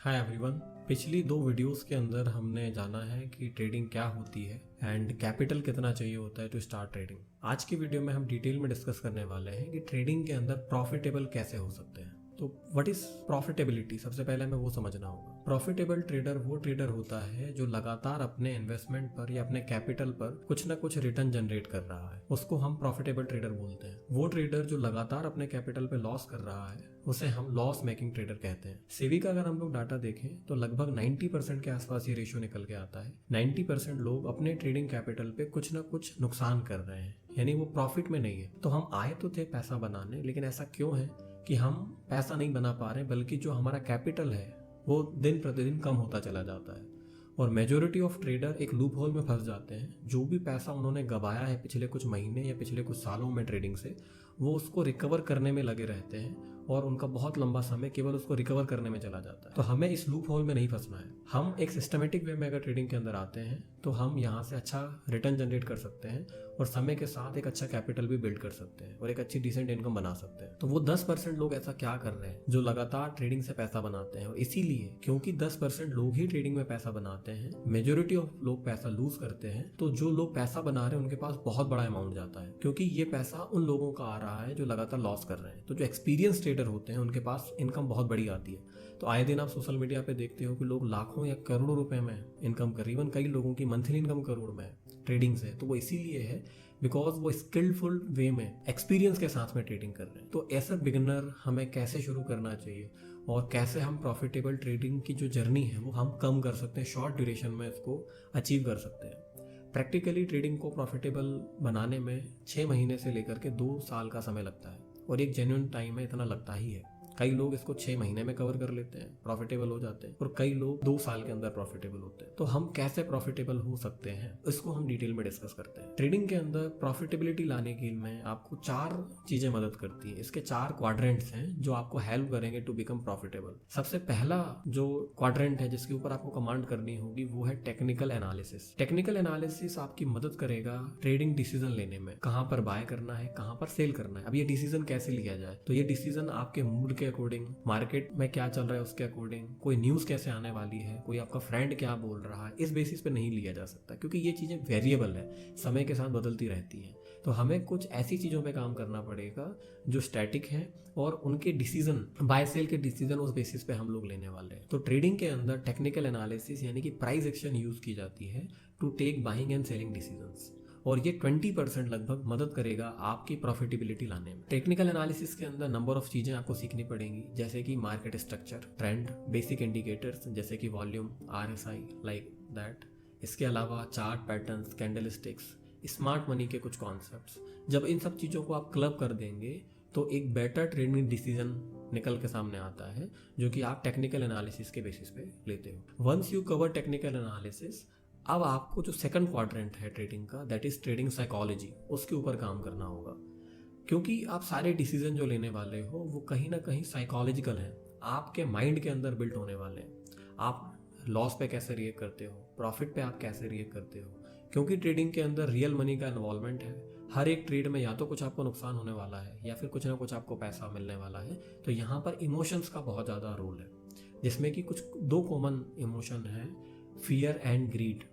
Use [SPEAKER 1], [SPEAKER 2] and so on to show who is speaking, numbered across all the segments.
[SPEAKER 1] Hi everyone. पिछली 2 videos के अंदर हमने जाना है कि ट्रेडिंग क्या होती है एंड कैपिटल कितना चाहिए होता है टू स्टार्ट ट्रेडिंग। आज की वीडियो में हम डिटेल में डिस्कस करने वाले हैं कि ट्रेडिंग के अंदर प्रॉफिटेबल कैसे हो सकते हैं। तो व्हाट इज प्रॉफिटेबिलिटी, सबसे पहले हमें वो समझना होगा। प्रॉफिटेबल ट्रेडर वो ट्रेडर होता है जो लगातार अपने इन्वेस्टमेंट पर या अपने कैपिटल पर कुछ ना कुछ रिटर्न जनरेट कर रहा है, उसको हम प्रॉफिटेबल ट्रेडर बोलते हैं। वो ट्रेडर जो लगातार अपने कैपिटल पे लॉस कर रहा है उसे हम लॉस मेकिंग ट्रेडर कहते हैं। सेबी का अगर हम लोग डाटा देखें तो लगभग 90% के आसपास ये रेशियो निकल के आता है। 90% लोग अपने ट्रेडिंग कैपिटल पे कुछ ना कुछ नुकसान कर रहे हैं, यानी वो प्रॉफिट में नहीं है। तो हम आए तो थे पैसा बनाने, लेकिन ऐसा क्यों है कि हम पैसा नहीं बना पा रहे, बल्कि जो हमारा कैपिटल है वो दिन प्रतिदिन कम होता चला जाता है। और मेजोरिटी ऑफ ट्रेडर एक लूप होल में फंस जाते हैं। जो भी पैसा उन्होंने गवाया है पिछले कुछ महीने या पिछले कुछ सालों में ट्रेडिंग से, वो उसको रिकवर करने में लगे रहते हैं और उनका बहुत लंबा समय केवल उसको रिकवर करने में चला जाता है। तो हमें इस लूप होल में नहीं फंसना है। हम एक सिस्टमेटिक वे में अगर ट्रेडिंग के अंदर आते हैं तो हम यहाँ से अच्छा रिटर्न जनरेट कर सकते हैं और समय के साथ एक अच्छा कैपिटल भी बिल्ड कर सकते हैं और एक अच्छी डिसेंट इनकम बना सकते हैं। तो वो 10% लोग ऐसा क्या कर रहे हैं जो लगातार ट्रेडिंग से पैसा बनाते हैं। और इसीलिए क्योंकि 10% लोग ही ट्रेडिंग में पैसा बनाते हैं, मेजोरिटी ऑफ लोग पैसा लूज करते हैं। तो जो लोग पैसा बना रहे हैं उनके पास बहुत बड़ा अमाउंट जाता है, क्योंकि ये पैसा उन लोगों का आ रहा है जो लगातार लॉस कर रहे हैं। तो जो एक्सपीरियंस ट्रेडर होते हैं उनके पास इनकम बहुत बड़ी आती है। तो आए दिन आप सोशल मीडिया पे देखते हो कि लोग लाखों या करोड़ों रुपए में इनकम कर, इवन कई लोगों की मंथली इनकम करोड़ में ट्रेडिंग से। तो वो इसीलिए है बिकॉज वो स्किलफुल वे में एक्सपीरियंस के साथ में ट्रेडिंग कर रहे हैं। तो ऐसा बिगिनर हमें कैसे शुरू करना चाहिए और कैसे हम प्रॉफिटेबल ट्रेडिंग की जो जर्नी है वो हम कम कर सकते हैं, शॉर्ट ड्यूरेशन में इसको अचीव कर सकते हैं। प्रैक्टिकली ट्रेडिंग को प्रॉफिटेबल बनाने में 6 महीने से लेकर के 2 साल का समय लगता है और एक जेन्युइन टाइम में इतना लगता ही है। कई लोग इसको 6 महीने में कवर कर लेते हैं, प्रॉफिटेबल हो जाते हैं, और कई लोग 2 साल के अंदर प्रॉफिटेबल होते हैं। तो हम कैसे प्रॉफिटेबल हो सकते हैं इसको हम डिटेल में डिस्कस करते हैं। ट्रेडिंग के अंदर प्रॉफिटेबिलिटी लाने के लिए आपको 4 चीजें मदद करती है। इसके 4 क्वाड्रेंट्स हैं जो आपको हेल्प करेंगे टू बिकम प्रॉफिटेबल। सबसे पहला जो क्वाड्रेंट है जिसके ऊपर आपको कमांड करनी होगी वो है टेक्निकल एनालिसिस। टेक्निकल एनालिसिस आपकी मदद करेगा ट्रेडिंग डिसीजन लेने में, कहां पर बाय करना है, कहां पर सेल करना है। अब ये डिसीजन कैसे लिया जाए, तो ये डिसीजन आपके मूड के अकॉर्डिंग, मार्केट में क्या चल रहा है उसके अकॉर्डिंग, कोई न्यूज कैसे आने वाली है, कोई आपका फ्रेंड क्या बोल रहा है, इस बेसिस पे नहीं लिया जा सकता, क्योंकि ये चीजें वेरिएबल है, समय के साथ बदलती रहती हैं। तो हमें कुछ ऐसी चीजों पे काम करना पड़ेगा जो स्टैटिक है और उनके डिसीजन, बाय सेल के डिसीजन उस बेसिस पे हम लोग लेने वाले हैं। तो ट्रेडिंग के अंदर टेक्निकल एनालिसिस यानी कि प्राइस एक्शन यूज की जाती है to take buying and selling decisions, और ये 20% लगभग मदद करेगा आपकी प्रॉफिटेबिलिटी लाने में। टेक्निकल एनालिसिस के अंदर नंबर ऑफ चीजें आपको सीखनी पड़ेंगी, जैसे कि market structure, trend, basic indicators जैसे कि वॉल्यूम, RSI, लाइक दैट। इसके अलावा chart patterns, candlesticks, smart money के कुछ कॉन्सेप्ट्स। जब इन सब चीजों को आप क्लब कर देंगे तो एक बेटर ट्रेडिंग डिसीजन निकल के सामने आता है जो कि आप टेक्निकल एनालिसिस के बेसिस पे लेते हो। Once you cover technical analysis, अब आपको जो सेकंड क्वाड्रेंट है ट्रेडिंग का, दैट इज ट्रेडिंग साइकोलॉजी, उसके ऊपर काम करना होगा। क्योंकि आप सारे डिसीजन जो लेने वाले हो वो कहीं ना कहीं साइकोलॉजिकल हैं, आपके माइंड के अंदर बिल्ट होने वाले हैं। आप लॉस पे कैसे रिएक्ट करते हो, प्रॉफिट पे आप कैसे रिएक्ट करते हो, क्योंकि ट्रेडिंग के अंदर रियल मनी का इन्वॉल्वमेंट है। हर एक ट्रेड में या तो कुछ आपको नुकसान होने वाला है या फिर कुछ ना कुछ आपको पैसा मिलने वाला है। तो यहाँ पर इमोशंस का बहुत ज़्यादा रोल है, जिसमें कि कुछ 2 कॉमन इमोशन है, फियर एंड ग्रीड।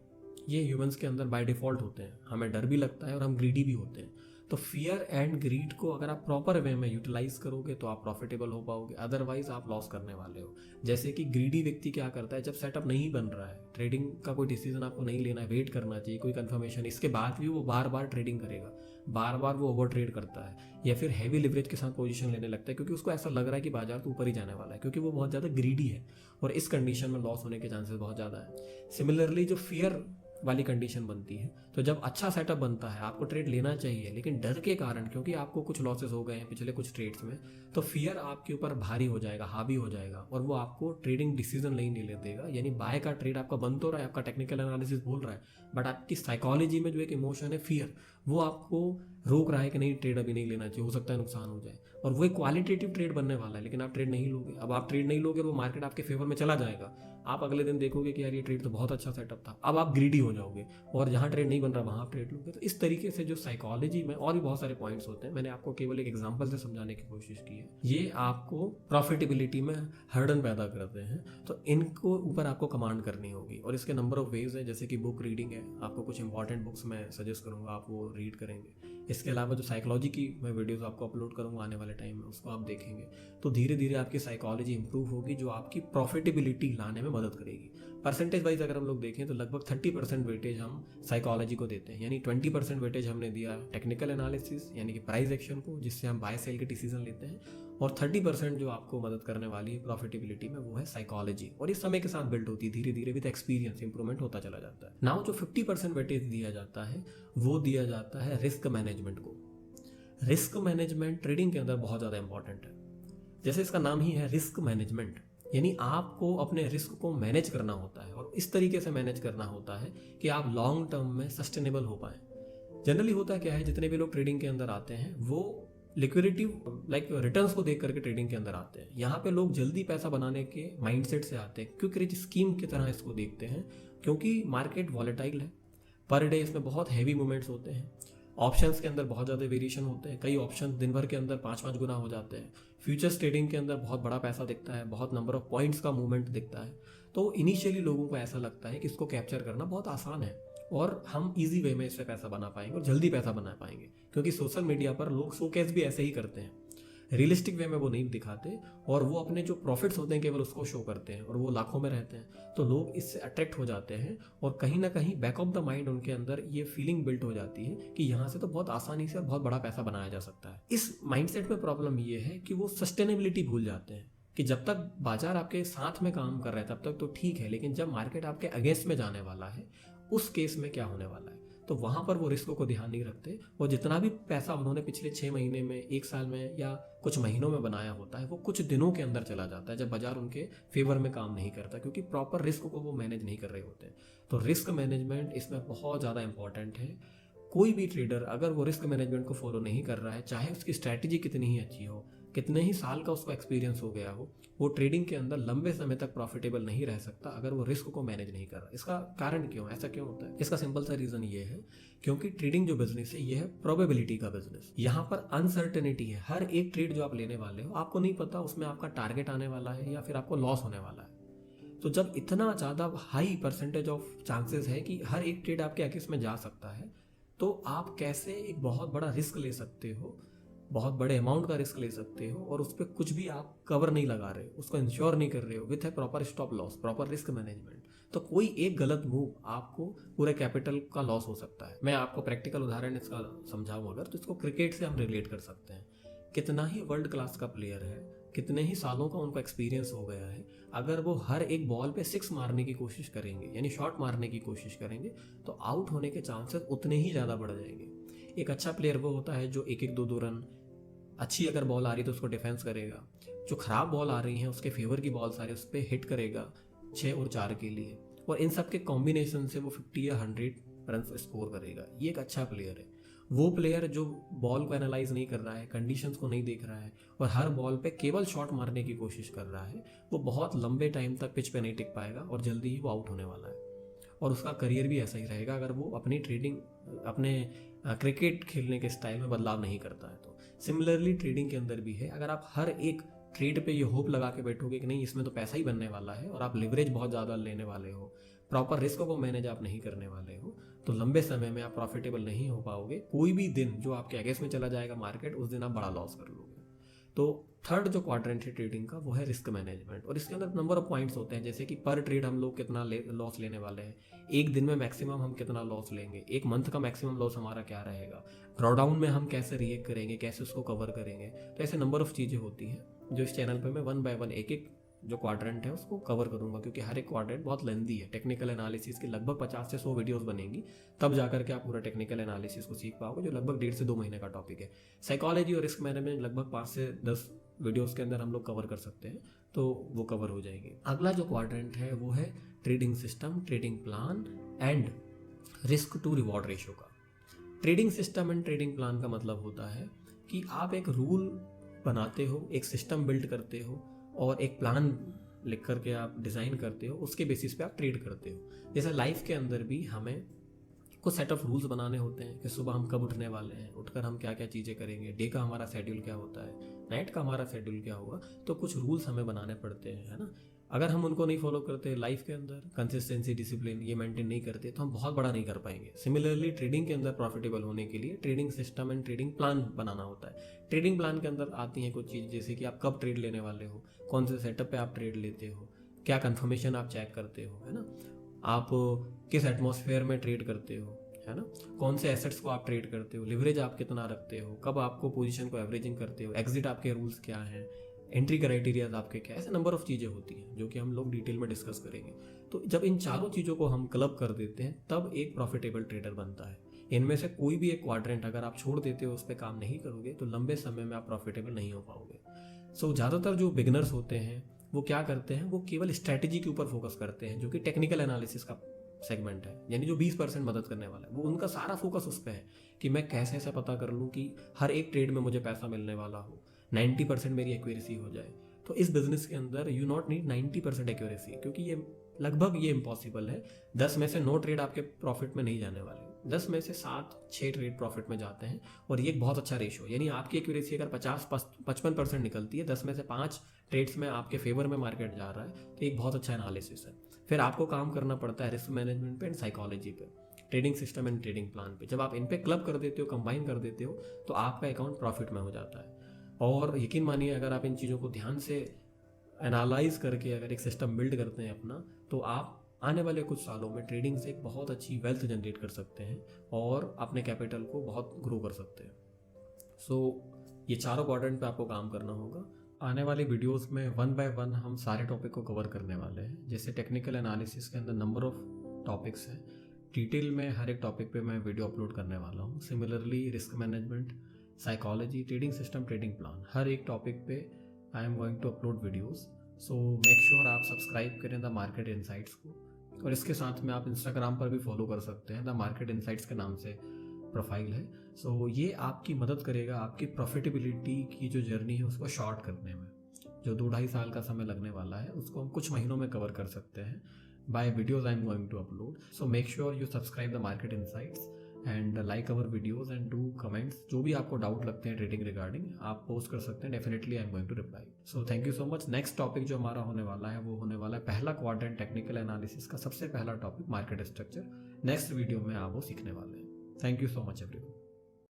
[SPEAKER 1] ये ह्यूमंस के अंदर बाय डिफॉल्ट होते हैं, हमें डर भी लगता है और हम ग्रीडी भी होते हैं। तो फियर एंड ग्रीड को अगर आप प्रॉपर वे में यूटिलाइज करोगे तो आप प्रॉफिटेबल हो पाओगे, अदरवाइज आप लॉस करने वाले हो। जैसे कि ग्रीडी व्यक्ति क्या करता है, जब सेटअप नहीं बन रहा है, ट्रेडिंग का कोई डिसीजन आपको नहीं लेना है, वेट करना चाहिए कोई कंफर्मेशन, इसके बाद भी वो बार बार ट्रेडिंग करेगा, बार बार वो ओवर ट्रेड करता है या फिर हैवी लिवरेज के साथ पोजीशन लेने लगता है, क्योंकि उसको ऐसा लग रहा है कि बाजार तो ऊपर ही जाने वाला है, क्योंकि वो बहुत ज़्यादा ग्रीडी है और इस कंडीशन में लॉस होने के चांसेस बहुत ज़्यादा है। सिमिलरली जो फियर वाली कंडीशन बनती है, तो जब अच्छा सेटअप बनता है आपको ट्रेड लेना चाहिए, लेकिन डर के कारण, क्योंकि आपको कुछ लॉसेस हो गए हैं पिछले कुछ ट्रेड्स में, तो फियर आपके ऊपर भारी हो जाएगा, हावी हो जाएगा और वो आपको ट्रेडिंग डिसीजन नहीं ले देगा। यानी बाय का ट्रेड आपका बन तो रहा है, आपका टेक्निकल एनालिसिस बोल रहा है, बट आपकी साइकोलॉजी में जो एक इमोशन है फियर, वो आपको रोक रहा है कि नहीं ट्रेड अभी नहीं लेना चाहिए, हो सकता है नुकसान हो जाए, और वो एक क्वालिटेटिव ट्रेड बनने वाला है, लेकिन आप ट्रेड नहीं लोगे। अब आप ट्रेड नहीं लोगे, वो मार्केट आपके फेवर में चला जाएगा, आप अगले दिन देखोगे कि यार ये ट्रेड तो बहुत अच्छा सेटअप था, अब आप ग्रीडी हो जाओगे और जहाँ ट्रेड नहीं बन रहा वहाँ आप ट्रेड लोगे। तो इस तरीके से जो साइकोलॉजी में और भी बहुत सारे पॉइंट्स होते हैं, मैंने आपको केवल एक एग्जांपल से समझाने की कोशिश की है, ये आपको प्रॉफिटेबिलिटी में हर्डन पैदा करते हैं, तो इनको ऊपर आपको कमांड करनी होगी। और इसके नंबर ऑफ वेज हैं, जैसे कि बुक रीडिंग है, आपको कुछ इंपॉर्टेंट बुक्स मैं सजेस्ट करूँगा, आप वो रीड करेंगे। इसके अलावा जो साइकोलॉजी की मैं वीडियोस आपको अपलोड करूँगा आने वाले टाइम में, उसको आप देखेंगे, तो धीरे धीरे आपकी साइकोलॉजी इंप्रूव होगी, जो आपकी प्रॉफिटेबिलिटी लाने में मदद करेगी। परसेंटेज वाइज अगर हम लोग देखें तो लगभग 30% वेटेज हम साइकोलॉजी को देते हैं, यानी 20% वेटेज हमने दिया टेक्निकल एनालिसिस यानी कि प्राइस एक्शन को, जिससे हम बाय सेल के डिसीजन लेते हैं, और 30% जो आपको मदद करने वाली है प्रॉफिटेबिलिटी में, वो है साइकोलॉजी। और ये समय के साथ बिल्ड होती है, धीरे धीरे विद एक्सपीरियंस इंप्रूवमेंट होता चला जाता है। नाउ जो 50% वेटेज दिया जाता है वो दिया जाता है रिस्क मैनेजमेंट को। रिस्क मैनेजमेंट ट्रेडिंग के अंदर बहुत ज़्यादा इंपॉर्टेंट है, जैसे इसका नाम ही है रिस्क मैनेजमेंट, यानी आपको अपने रिस्क को मैनेज करना होता है, और इस तरीके से मैनेज करना होता है कि आप लॉन्ग टर्म में सस्टेनेबल हो पाए। जनरली होता क्या है, जितने भी लोग ट्रेडिंग के अंदर आते हैं वो लिक्विडिटी लाइक रिटर्न्स को देख करके ट्रेडिंग के अंदर आते हैं। यहाँ पे लोग जल्दी पैसा बनाने के माइंडसेट से आते हैं, क्विक रिच स्कीम की तरह इसको देखते हैं, क्योंकि मार्केट वॉलेटाइल है, पर डे इसमें बहुत हैवी मूवमेंट्स होते हैं, ऑप्शंस के अंदर बहुत ज़्यादा वेरिएशन होते हैं, कई ऑप्शन दिन भर के अंदर 5-5 गुना हो जाते हैं, फ्यूचर्स ट्रेडिंग के अंदर बहुत बड़ा पैसा दिखता है, बहुत नंबर ऑफ पॉइंट्स का मूवमेंट दिखता है। तो इनिशियली लोगों को ऐसा लगता है कि इसको कैप्चर करना बहुत आसान है और हम इजी वे में इससे पैसा बना पाएंगे और जल्दी पैसा बना पाएंगे, क्योंकि सोशल मीडिया पर लोग शोकेस भी ऐसे ही करते हैं, रियलिस्टिक वे में वो नहीं दिखाते, और वो अपने जो प्रॉफिट्स होते हैं केवल उसको शो करते हैं, और वो लाखों में रहते हैं, तो लोग इससे अट्रैक्ट हो जाते हैं, और कहीं ना कहीं बैक ऑफ द माइंड उनके अंदर ये फीलिंग बिल्ट हो जाती है कि यहाँ से तो बहुत आसानी से और बहुत बड़ा पैसा बनाया जा सकता है। इस माइंडसेट में प्रॉब्लम ये है कि वो सस्टेनेबिलिटी भूल जाते हैं, कि जब तक बाजार आपके साथ में काम कर रहा है तब तक तो ठीक है, लेकिन जब मार्केट आपके अगेंस्ट में जाने वाला है उस केस में क्या होने वाला है, तो वहाँ पर वो रिस्कों को ध्यान नहीं रखते, और जितना भी पैसा उन्होंने पिछले 6 महीने में, 1 साल में या कुछ महीनों में बनाया होता है, वो कुछ दिनों के अंदर चला जाता है जब बाजार उनके फेवर में काम नहीं करता, क्योंकि प्रॉपर रिस्क को वो मैनेज नहीं कर रहे होते हैं। तो रिस्क मैनेजमेंट इसमें बहुत ज़्यादा इंपॉर्टेंट है। कोई भी ट्रेडर अगर वो रिस्क मैनेजमेंट को फॉलो नहीं कर रहा है, चाहे उसकी स्ट्रैटेजी कितनी ही अच्छी हो, कितने ही साल का उसको एक्सपीरियंस हो गया हो, वो ट्रेडिंग के अंदर लंबे समय तक प्रॉफिटेबल नहीं रह सकता अगर वो रिस्क को मैनेज नहीं कर रहा। इसका कारण क्यों, ऐसा क्यों होता है? इसका सिंपल सा रीज़न ये है, क्योंकि ट्रेडिंग जो बिजनेस है ये है प्रोबेबिलिटी का बिजनेस। यहाँ पर अनसर्टेनिटी है, हर एक ट्रेड जो आप लेने वाले हो आपको नहीं पता उसमें आपका टारगेट आने वाला है या फिर आपको लॉस होने वाला है। तो जब इतना ज़्यादा हाई परसेंटेज ऑफ चांसेस है कि हर एक ट्रेड आपके अगेंस्ट में जा सकता है, तो आप कैसे एक बहुत बड़ा रिस्क ले सकते हो, बहुत बड़े अमाउंट का रिस्क ले सकते हो, और उस पर कुछ भी आप कवर नहीं लगा रहे हो, उसको इंश्योर नहीं कर रहे हो with A proper stop loss, proper risk management, तो कोई एक गलत मूव आपको पूरे कैपिटल का लॉस हो सकता है। मैं आपको प्रैक्टिकल उदाहरण इसका समझाऊं अगर, तो इसको क्रिकेट से हम रिलेट कर सकते हैं। कितना ही वर्ल्ड क्लास का प्लेयर है, कितने ही सालों का उनको एक्सपीरियंस हो गया है, अगर वो हर एक बॉल पे 6 मारने की कोशिश करेंगे, यानी शॉट मारने की कोशिश करेंगे, तो आउट होने के चांसेस उतने ही ज़्यादा बढ़ जाएंगे। एक अच्छा प्लेयर वो होता है जो 1-1, 2-2 रन, अच्छी अगर बॉल आ रही तो उसको डिफेंस करेगा, जो खराब बॉल आ रही हैं उसके फेवर की बॉल सारी उस पर हिट करेगा 6 और 4 के लिए, और इन सब के कॉम्बिनेशन से वो 50 या 100 रन स्कोर करेगा। ये एक अच्छा प्लेयर है। वो प्लेयर जो बॉल को एनालाइज नहीं कर रहा है, कंडीशंस को नहीं देख रहा है, और हर बॉल पे केवल शॉट मारने की कोशिश कर रहा है, वो बहुत लंबे टाइम तक पिच पे नहीं टिक पाएगा और जल्दी ही वो आउट होने वाला है, और उसका करियर भी ऐसा ही रहेगा अगर वो अपनी ट्रेडिंग, अपने क्रिकेट खेलने के स्टाइल में बदलाव नहीं करता है। तो सिमिलरली ट्रेडिंग के अंदर भी है, अगर आप हर एक ट्रेड पे ये होप लगा के बैठोगे कि नहीं इसमें तो पैसा ही बनने वाला है, और आप लिवरेज बहुत ज़्यादा लेने वाले हो, प्रॉपर रिस्क को मैनेज आप नहीं करने वाले हो, तो लंबे समय में आप प्रॉफिटेबल नहीं हो पाओगे। कोई भी दिन जो आपके अगेंस्ट में चला जाएगा मार्केट, उस दिन आप बड़ा लॉस कर लोगे। तो थर्ड जो क्वाड्रेंट है ट्रेडिंग का वो है रिस्क मैनेजमेंट, और इसके अंदर नंबर ऑफ पॉइंट्स होते हैं, जैसे कि पर ट्रेड हम लोग कितना लॉस लेने वाले हैं, एक दिन में मैक्सिमम हम कितना लॉस लेंगे, एक मंथ का मैक्सिमम लॉस हमारा क्या रहेगा, ड्रॉडाउन में हम कैसे रिएक्ट करेंगे, कैसे उसको कवर करेंगे। तो ऐसे नंबर ऑफ चीज़ें होती हैं जो इस चैनल पर मैं 1 बाय 1 एक जो क्वाड्रेंट है उसको कवर करूंगा, क्योंकि हर एक क्वाड्रेंट बहुत लेंदी है। टेक्निकल एनालिसिस की लगभग 50 से 100 वीडियोस बनेंगी, तब जाकर के आप पूरा टेक्निकल एनालिसिस को सीख पाओगे, जो लगभग 1.5 से 2 महीने का टॉपिक है। साइकोलॉजी और रिस्क मैनेजमेंट लगभग 5 से 10 वीडियोस के अंदर हम लोग कवर कर सकते हैं, तो वो कवर हो जाएगी। अगला जो क्वाड्रेंट है वो है trading system, trading plan and risk to reward ratio का। Trading system and trading plan का मतलब होता है कि आप एक रूल बनाते हो, एक सिस्टम बिल्ड करते हो और एक प्लान लिख करके आप डिज़ाइन करते हो, उसके बेसिस पे आप ट्रेड करते हो। जैसे लाइफ के अंदर भी हमें कुछ सेट ऑफ रूल्स बनाने होते हैं कि सुबह हम कब उठने वाले हैं, उठकर हम क्या क्या चीज़ें करेंगे, डे का हमारा शेड्यूल क्या होता है, नाइट का हमारा शेड्यूल क्या होगा। तो कुछ रूल्स हमें बनाने पड़ते हैं, है ना। अगर हम उनको नहीं फॉलो करते लाइफ के अंदर, कंसिस्टेंसी, डिसिप्लिन ये मेंटेन नहीं करते, तो हम बहुत बड़ा नहीं कर पाएंगे। सिमिलरली ट्रेडिंग के अंदर प्रॉफिटेबल होने के लिए trading system and trading plan बनाना होता है। ट्रेडिंग प्लान के अंदर आती हैं कुछ चीज़, जैसे कि आप कब ट्रेड लेने वाले हो, कौन से सेटअप पे आप ट्रेड लेते हो, क्या कंफर्मेशन आप चेक करते हो, है ना, आप किस एटमॉस्फेयर में ट्रेड करते हो, है ना, कौन से एसेट्स को आप ट्रेड करते हो, लिवरेज आप कितना रखते हो, कब आपको पोजीशन को एवरेजिंग करते हो, एग्जिट आपके रूल्स क्या हैं, एंट्री क्राइटेरियाज आपके क्या, ऐसे नंबर ऑफ चीज़ें होती हैं जो कि हम लोग डिटेल में डिस्कस करेंगे। तो जब इन चारों चीज़ों को हम क्लब कर देते हैं तब एक प्रॉफिटेबल ट्रेडर बनता है। इनमें से कोई भी एक क्वाड्रेंट अगर आप छोड़ देते हो, उस पर काम नहीं करोगे, तो लंबे समय में आप प्रॉफिटेबल नहीं हो पाओगे। सो ज़्यादातर जो बिगनर्स होते हैं वो क्या करते हैं, वो केवल स्ट्रैटेजी के ऊपर फोकस करते हैं, जो कि टेक्निकल एनालिसिस का सेगमेंट है, यानी जो 20% मदद करने वाला है। वो उनका सारा फोकस उस पर है कि मैं कैसे ऐसा पता कर लूँ कि हर एक ट्रेड में मुझे पैसा मिलने वाला हो, 90% मेरी एक्यूरेसी हो जाए। तो इस बिजनेस के अंदर यू नॉट नीड 90% एक्यूरेसी, क्योंकि ये लगभग ये इम्पॉसिबल है। 10 में से 9 ट्रेड आपके प्रॉफिट में नहीं जाने वाले, 10 में से 7-6 ट्रेड प्रॉफिट में जाते हैं, और ये एक बहुत अच्छा रेशियो। यानी आपकी एक्यूरेसी अगर 50-55% निकलती है, 10 में से 5 ट्रेड्स में आपके फेवर में मार्केट जा रहा है, तो एक बहुत अच्छा एनालिसिस है। फिर आपको काम करना पड़ता है रिस्क मैनेजमेंट पे एंड साइकोलॉजी पे, trading system and trading plan पे। जब आप इन पे क्लब कर देते हो, कंबाइन कर देते हो, तो आपका अकाउंट प्रॉफिट में हो जाता है। और यकीन मानिए, अगर आप इन चीज़ों को ध्यान से एनालाइज करके अगर एक सिस्टम बिल्ड करते हैं अपना, तो आप आने वाले कुछ सालों में ट्रेडिंग से एक बहुत अच्छी वेल्थ जनरेट कर सकते हैं और अपने कैपिटल को बहुत ग्रो कर सकते हैं। सो ये चारों क्वाड्रेंट पे आपको काम करना होगा। आने वाली वीडियोस में 1 बाय 1 हम सारे टॉपिक को कवर करने वाले हैं। जैसे टेक्निकल एनालिसिस के अंदर नंबर ऑफ टॉपिक्स हैं, डिटेल में हर एक टॉपिक पे मैं वीडियो अपलोड करने वाला हूँ। Similarly risk management, psychology, trading system, trading plan, हर एक टॉपिक पे I am going to upload videos. So make sure आप सब्सक्राइब करें द मार्केट इनसाइट्स को, और इसके साथ में आप इंस्टाग्राम पर भी फॉलो कर सकते हैं, द मार्केट इनसाइट्स के नाम से प्रोफाइल है। सो ये आपकी मदद करेगा आपकी प्रॉफिटेबिलिटी की जो जर्नी है उसको शॉर्ट करने में। जो 2-2.5 साल का समय लगने वाला है, उसको हम कुछ महीनों में कवर कर सकते हैं by videos I am going to upload. So make sure you subscribe the market insights and like our videos and do comments. जो भी आपको डाउट लगते हैं ट्रेडिंग रिगार्डिंग, आप पोस्ट कर सकते हैं, definitely I am going to reply. So thank you so much. Next topic जो हमारा होने वाला है वो होने वाला है पहला क्वाड्रेंट टेक्निकल एनालिसिस का सबसे पहला topic, market structure. Next video में आप वो सीखने वाले हैं। Thank you so much everyone.